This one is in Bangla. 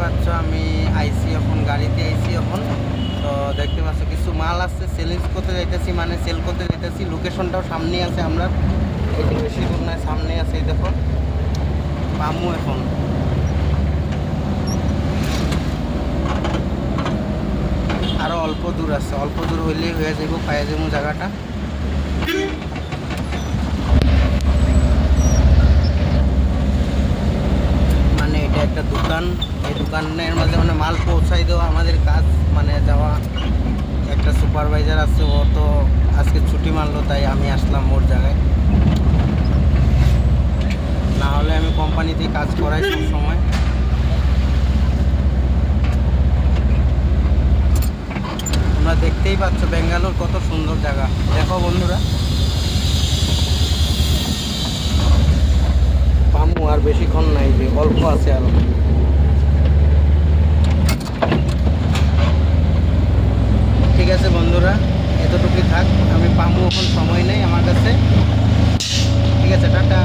পাচ্ছ আমি আইসি এখন গাড়িতে আইসি এখন। তো দেখতে পাচ্ছ কিছু মাল আছে, সেলিং করতে যাইতেছি, মানে সেল করতে যাইতেছি। লোকেশনটাও সামনেই আছে, আমরা এই যে বেশি দূর নয়, সামনে আছে। এই দেখো পামু এখন। আরও অল্প দূর আছে, অল্প দূর হইলেই হয়ে যাব, পাইয়া যাবো জায়গাটা। মানে এটা একটা দোকান, এই দোকানের মাঝে মানে মাল পৌঁছাই দেওয়া আমাদের কাজ, মানে যাওয়া। একটা সুপারভাইজার আছে, ও তো আজকে ছুটি মারলো, তাই আমি আসলাম ওর জায়গায়। না হলে আমি কোম্পানিতেই কাজ করাই সব সময়। তোমরা দেখতেই পাচ্ছ বেঙ্গালোর কত সুন্দর জায়গা, দেখো বন্ধুরা। পামু আর বেশিক্ষণ নাই, যে অল্প আছে আরো। ঠিক আছে বন্ধুরা, এতটুকুই থাক। আমি পামু, এখন সময় নেই আমার কাছে। ঠিক আছে, টাটা।